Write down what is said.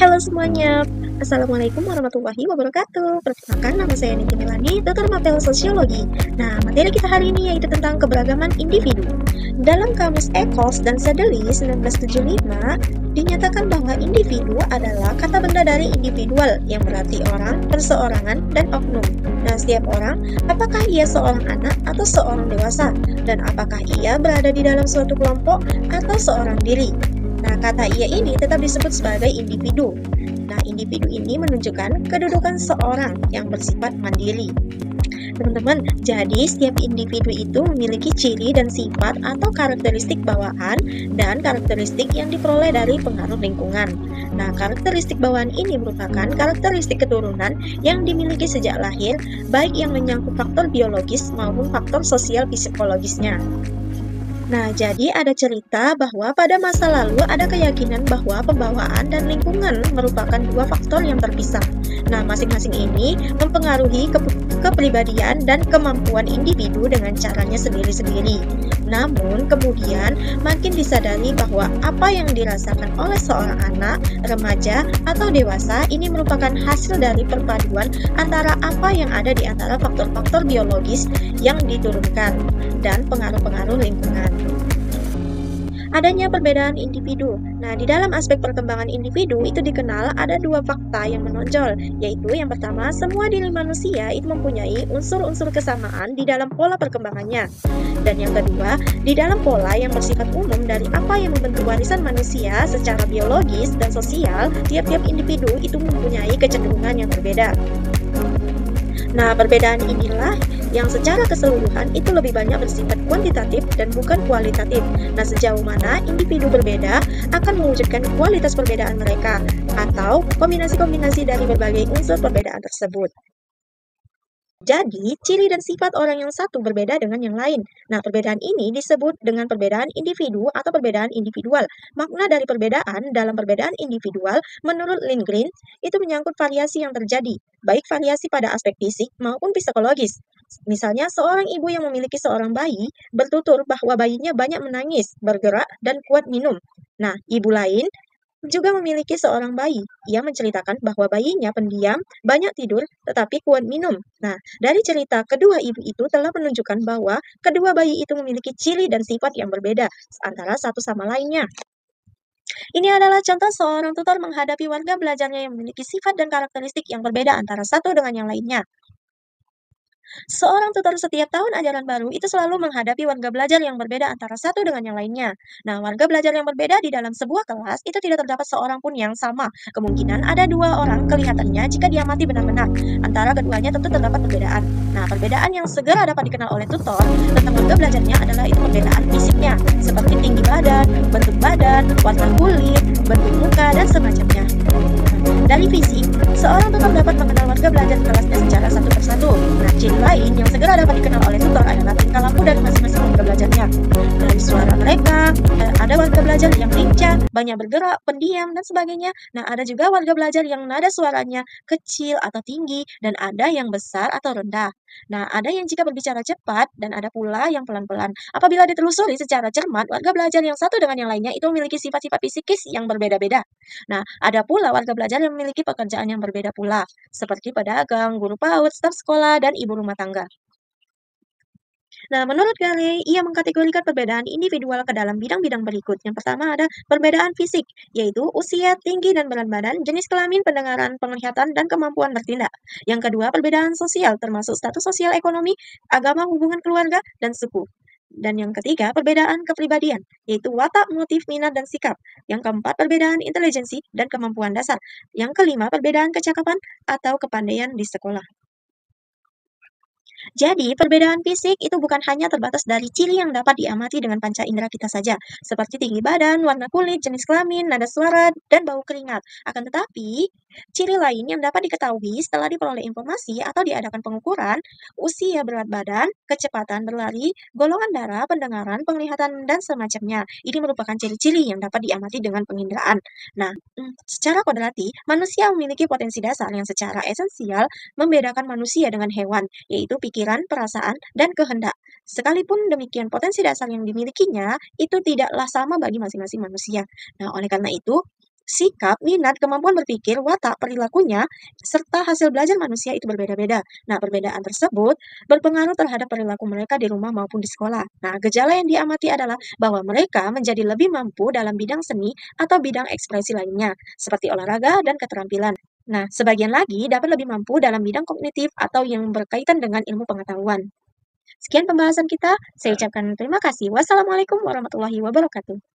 Halo semuanya, Assalamualaikum warahmatullahi wabarakatuh. Perkenalkan, nama saya Niti Melani, tutor mapel sosiologi. Nah, materi kita hari ini yaitu tentang keberagaman individu. Dalam Kamus Ecos dan Sadeli 1975, dinyatakan bahwa individu adalah kata benda dari individual, yang berarti orang, perseorangan, dan oknum. Nah, setiap orang, apakah ia seorang anak atau seorang dewasa, dan apakah ia berada di dalam suatu kelompok atau seorang diri. Nah, kata ia ini tetap disebut sebagai individu. Nah, individu ini menunjukkan kedudukan seorang yang bersifat mandiri. Teman-teman, jadi setiap individu itu memiliki ciri dan sifat atau karakteristik bawaan dan karakteristik yang diperoleh dari pengaruh lingkungan. Nah, karakteristik bawaan ini merupakan karakteristik keturunan yang dimiliki sejak lahir, baik yang menyangkut faktor biologis maupun faktor sosial psikologisnya. Nah, jadi ada cerita bahwa pada masa lalu ada keyakinan bahwa pembawaan dan lingkungan merupakan dua faktor yang terpisah. Nah, masing-masing ini mempengaruhi kepribadian dan kemampuan individu dengan caranya sendiri-sendiri. Namun, kemudian makin disadari bahwa apa yang dirasakan oleh seorang anak, remaja, atau dewasa ini merupakan hasil dari perpaduan antara apa yang ada di antara faktor-faktor biologis yang diturunkan dan pengaruh-pengaruh lingkungan. Adanya perbedaan individu. Nah, di dalam aspek perkembangan individu itu dikenal ada dua fakta yang menonjol, yaitu yang pertama, semua diri manusia itu mempunyai unsur-unsur kesamaan di dalam pola perkembangannya. Dan yang kedua, di dalam pola yang bersifat umum dari apa yang membentuk warisan manusia secara biologis dan sosial, tiap-tiap individu itu mempunyai kecenderungan yang berbeda. Nah, perbedaan inilah yang secara keseluruhan itu lebih banyak bersifat kuantitatif dan bukan kualitatif. Nah, sejauh mana individu berbeda akan mewujudkan kualitas perbedaan mereka atau kombinasi-kombinasi dari berbagai unsur perbedaan tersebut. Jadi, ciri dan sifat orang yang satu berbeda dengan yang lain. Nah, perbedaan ini disebut dengan perbedaan individu atau perbedaan individual. Makna dari perbedaan dalam perbedaan individual, menurut Lindgren, itu menyangkut variasi yang terjadi, baik variasi pada aspek fisik maupun psikologis. Misalnya, seorang ibu yang memiliki seorang bayi bertutur bahwa bayinya banyak menangis, bergerak, dan kuat minum. Nah, ibu lain juga memiliki seorang bayi. Ia menceritakan bahwa bayinya pendiam, banyak tidur, tetapi kuat minum. Nah, dari cerita kedua ibu itu telah menunjukkan bahwa kedua bayi itu memiliki ciri dan sifat yang berbeda antara satu sama lainnya. Ini adalah contoh seorang tutor menghadapi warga belajarnya yang memiliki sifat dan karakteristik yang berbeda antara satu dengan yang lainnya. Seorang tutor setiap tahun ajaran baru itu selalu menghadapi warga belajar yang berbeda antara satu dengan yang lainnya. Nah, warga belajar yang berbeda di dalam sebuah kelas itu tidak terdapat seorang pun yang sama. Kemungkinan ada dua orang kelihatannya jika diamati benar-benar. Antara keduanya tentu terdapat perbedaan. Nah, perbedaan yang segera dapat dikenal oleh tutor tentang warga belajarnya adalah itu perbedaan fisiknya, seperti tinggi badan, warna kulit, bentuk muka, dan semacamnya. Dari fisik, seorang tutor dapat mengenal warga belajar kelasnya secara satu persatu. Nah, ciri lain yang segera dapat dikenal oleh tutor adalah tingkah laku dari masing-masing warga belajarnya. Dari suara mereka, ada warga belajar yang lincah, banyak bergerak, pendiam, dan sebagainya. Nah, ada juga warga belajar yang nada suaranya kecil atau tinggi, dan ada yang besar atau rendah. Nah, ada yang jika berbicara cepat, dan ada pula yang pelan-pelan. Apabila ditelusuri secara cermat, warga belajar yang satu dengan yang lainnya itu memiliki sifat-sifat psikis yang berbeda-beda. Nah, ada pula warga belajar yang memiliki pekerjaan yang berbeda pula, seperti pedagang, guru PAUD, staf sekolah, dan ibu rumah tangga. Nah, menurut Gale, ia mengkategorikan perbedaan individual ke dalam bidang-bidang berikut. Yang pertama ada perbedaan fisik, yaitu usia, tinggi dan berat badan, jenis kelamin, pendengaran, penglihatan, dan kemampuan bertindak. Yang kedua, perbedaan sosial, termasuk status sosial ekonomi, agama, hubungan keluarga, dan suku. Dan yang ketiga, perbedaan kepribadian, yaitu watak, motif, minat, dan sikap. Yang keempat, perbedaan intelijensi dan kemampuan dasar. Yang kelima, perbedaan kecakapan atau kepandaian di sekolah. Jadi, perbedaan fisik itu bukan hanya terbatas dari ciri yang dapat diamati dengan panca indera kita saja, seperti tinggi badan, warna kulit, jenis kelamin, nada suara, dan bau keringat. Akan tetapi, ciri lain yang dapat diketahui setelah diperoleh informasi atau diadakan pengukuran, usia, berat badan, kecepatan berlari, golongan darah, pendengaran, penglihatan, dan semacamnya. Ini merupakan ciri-ciri yang dapat diamati dengan penginderaan. Nah, secara kodrati, manusia memiliki potensi dasar yang secara esensial membedakan manusia dengan hewan, yaitu pikiran, perasaan, dan kehendak. Sekalipun demikian, potensi dasar yang dimilikinya itu tidaklah sama bagi masing-masing manusia. Nah, oleh karena itu, Sikap, minat, kemampuan berpikir, watak, perilakunya, serta hasil belajar manusia itu berbeda-beda. Nah, perbedaan tersebut berpengaruh terhadap perilaku mereka di rumah maupun di sekolah. Nah, gejala yang diamati adalah bahwa mereka menjadi lebih mampu dalam bidang seni atau bidang ekspresi lainnya, seperti olahraga dan keterampilan. Nah, sebagian lagi dapat lebih mampu dalam bidang kognitif atau yang berkaitan dengan ilmu pengetahuan. Sekian pembahasan kita, saya ucapkan terima kasih. Wassalamualaikum warahmatullahi wabarakatuh.